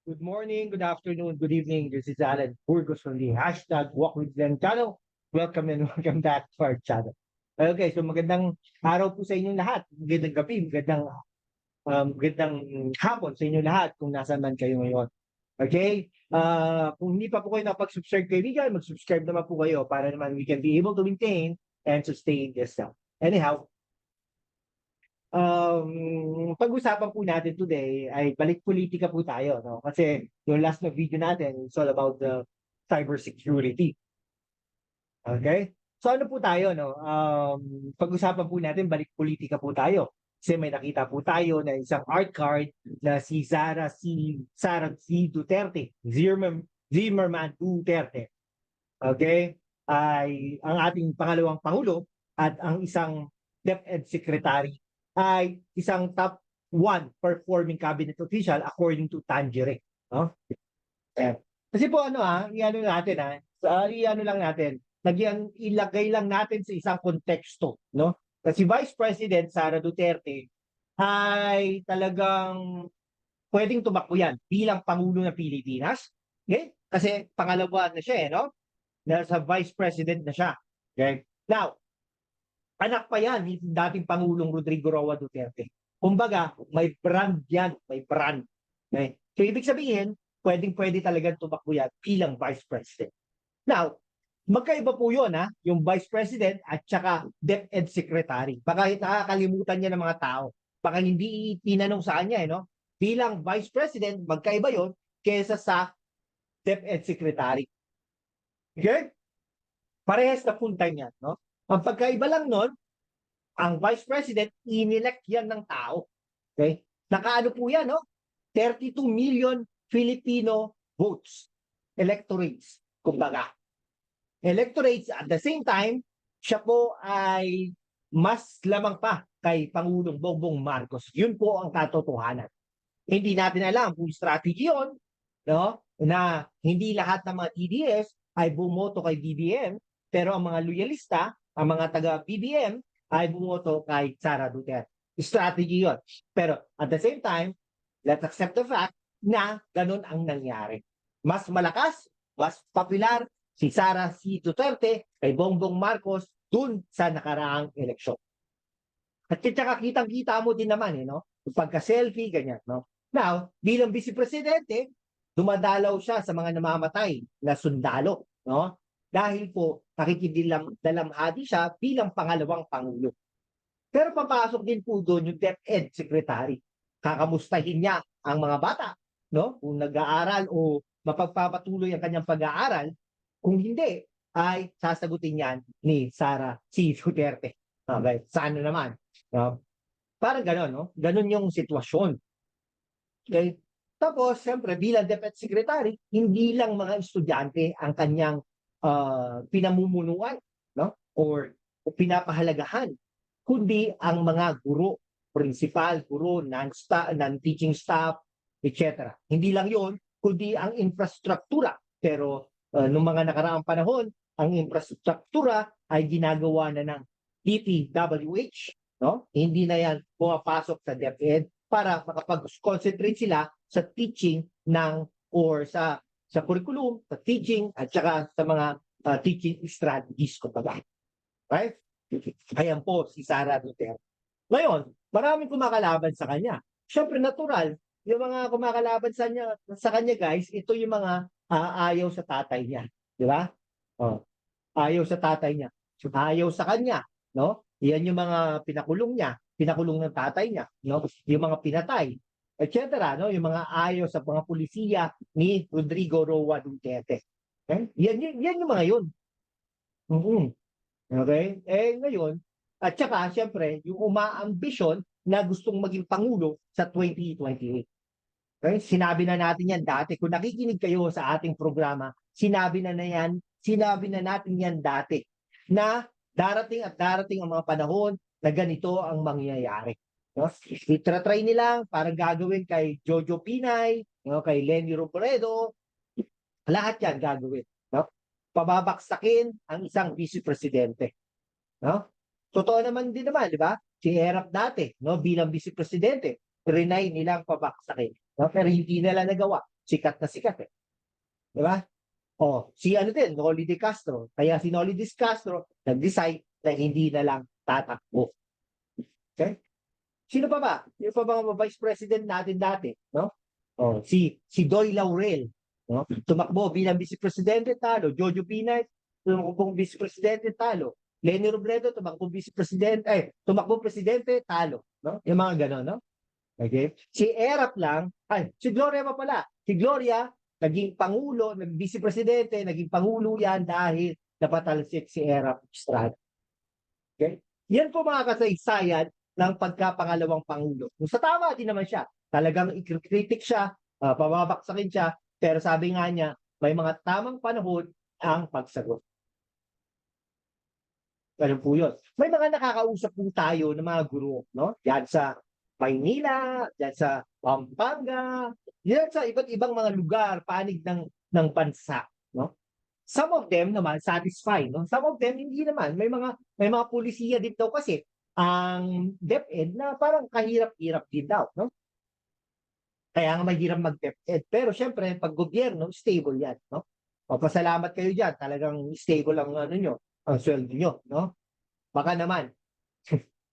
Good morning, good afternoon, good evening. This is Alan Burgos from the hashtag Walk with Glenn channel. Welcome and welcome back to our channel. Okay, so magandang araw po sa inyong lahat. Magandang gabi, magandang hapon sa inyong lahat kung nasaan man kayo ngayon. Okay? Kung hindi pa po kayo nakapag-subscribe kaibigan, mag-subscribe naman po kayo para naman we can be able to maintain and sustain this now. Anyhow, pag-usapan po natin today ay balik politika po tayo, no? Kasi yung last na video natin is all about the cyber security. Okay? So ano po tayo, no? Pag-usapan po natin balik politika po tayo. Kasi may nakita po tayo na isang art card na si Sara C. Duterte, Zimmerman Duterte. Okay? Ay ang ating pangalawang pangulo at ang isang DepEd secretary ay isang top 1 performing cabinet official according to Tanjere. No? Kasi po iano natin iano lang natin, ilagay lang natin sa isang konteksto, no? Kasi Vice President Sara Duterte ay talagang pwedeng tumakbo yan bilang Pangulo ng Pilipinas. Okay? Kasi pangalawa na siya, no? Nasa Vice President na siya. Okay? Now, anak pa yan ni dating Pangulong Rodrigo Roa Duterte. Kumbaga, may brand yan, may brand. Okay? So, ibig sabihin, pwedeng-pwede talagang tumakbo yan bilang Vice President. Now, magkaiba po yun, yung Vice President at saka DepEd Secretary. Baka nakakalimutan niya ng mga tao. Baka hindi tinanong sa kanya, no? Bilang Vice President, magkaiba yon kesa sa DepEd Secretary. Okay? Parehas na full time yan, no? Ang pagkaiba lang nun, ang Vice President, inelect yan ng tao. Okay? Nakaano po yan, no? 32 million Filipino votes. Electorates, kumbaga. Electorates, at the same time, siya po ay mas lamang pa kay Pangulong Bongbong Marcos. Yun po ang katotohanan. Hindi natin alam kung strategy yun, no? Na hindi lahat ng mga TDS ay bumoto kay BBM, pero ang mga loyalista, ang mga taga-BBM ay bumoto kay Sara Duterte. Strategy yun. Pero at the same time, let's accept the fact na ganun ang nangyari. Mas malakas, mas popular si Sara C. Duterte kay Bongbong Marcos dun sa nakaraang eleksyon. At saka kitang-kita mo din naman, no? Pagka-selfie, ganyan, no? Now, bilang Vice Presidente, dumadalaw siya sa mga namamatay na sundalo, no? Dahil po nakikidalamhati siya bilang pangalawang pangulo. Pero papasok din po doon yung DepEd Secretary. Kakamustahin niya ang mga bata, no? Kung nag-aaral o mapagpapatuloy ang kanyang pag-aaral. Kung hindi, ay sasagutin yan ni Sara C. Duterte. Okay, sana naman. No? Parang gano'n, no? Gano'n yung sitwasyon. Okay? Tapos, siyempre, bilang DepEd Secretary, hindi lang mga estudyante ang kanyang pinamumunuan, no? Or pinapahalagahan, kundi ang mga guro, principal, guro, non-teaching staff, etc. Hindi lang yon, kundi ang infrastruktura. Pero noong mga nakaraang panahon, ang infrastruktura ay ginagawa na ng DPWH, no? Hindi na yan pumapasok sa DepEd para makapag-concentrate sila sa teaching or sa curriculum, sa teaching, at saka sa mga teaching strategies, kumbaga. Right? Ayan po si Sara Duterte. Ngayon, maraming kumakalaban sa kanya. Siyempre, natural. Yung mga kumakalaban sa kanya, guys, ito yung mga ayaw sa tatay niya. Di ba? Oh, ayaw sa tatay niya. Ayaw sa kanya. No? Yan yung mga pinakulong niya. Pinakulong ng tatay niya. No? Yung mga pinatay, etc. No? Yung mga ayaw sa mga pulisiya ni Rodrigo Roa Duterte. Okay? Yan yung mga yun. Okay? Ngayon, at saka, siyempre, yung umaambisyon na gustong maging Pangulo sa 2028. Okay? Sinabi na natin yan dati. Kung nakikinig kayo sa ating programa, sinabi na natin yan dati na darating ang mga panahon na ganito ang mangyayari. No? Itratry nila para gagawin kay Jojo Pinay, no? Kay Leni Robredo, lahat yan gagawin. No? Pababaksakin ang isang vice presidente. No? Totoo naman din naman, di ba? Si Erap dati, no, bilang vice presidente, trinay nilang pabaksakin. No? Pero hindi nila nagawa. sikat na sikat eh. Di ba? O, si ano din, Noli De Castro. Kaya si Noli De Castro nag-decide na hindi na lang tatakbo. Okay? Sino pa ba? Sino pa ba mga vice president natin dati? No? O, si Doy Laurel. No? Tumakbo bilang vice presidente, talo. Jojo Pinay, tumakbong vice presidente, talo. Leni Robredo, tumakbong vice presidente, tumakbong presidente, talo. No? Yung mga gano'n, no? Okay? Si Erap lang, si Gloria pa pala. Si Gloria, naging pangulo, naging vice presidente, naging pangulo yan dahil napatalsik si Erap Estrada. Okay? Yan po mga kasaysayan ng pagkapangalawang pangulo. Kung sa tama din naman siya, talagang i-critic siya, pababaksakin siya, pero sabi nga niya, may mga tamang panahon ang pagsagot. Ganun po yun. May mga nakakausap po tayo ng mga guro, no? Yan sa Maynila, yan sa Pampanga, yan sa iba't ibang mga lugar, panig ng bansa, no? Some of them naman satisfied, no? Some of them hindi naman. May mga pulisiya din daw kasi ang DepEd na parang kahirap-hirap din daw, no? Kaya nga mahirap mag-DepEd. Pero syempre, pag gobyerno, stable yan, no? O, pasalamat kayo dyan. Talagang stable ang ano nyo, ang sweldo nyo, no? Baka naman.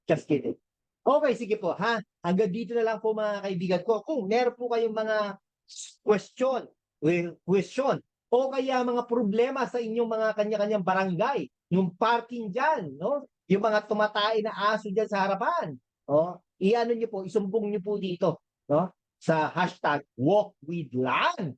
Just kidding. Okay, sige po, ha? Hanggang dito na lang po mga kaibigan ko. Kung meron po kayong mga question, o kaya mga problema sa inyong mga kanya-kanyang barangay, yung parking dyan, no? Yung mga tumatay na aso dyan sa harapan, no? I-ano nyo po, isumbong nyo po dito, no? Sa hashtag #WalkWithLan.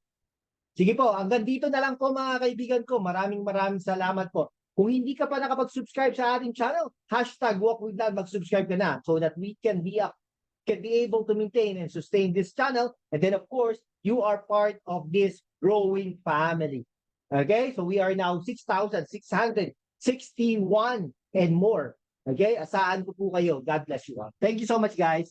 Sige po, hanggang dito na lang po mga kaibigan ko. Maraming salamat po. Kung hindi ka pa nakapag-subscribe sa ating channel, #WalkWithLan, mag-subscribe ka na so that we can be able to maintain and sustain this channel. And then, of course, you are part of this growing family. Okay? So we are now 6,661 and more. Okay? Asahan ko po kayo. God bless you all. Thank you so much, guys.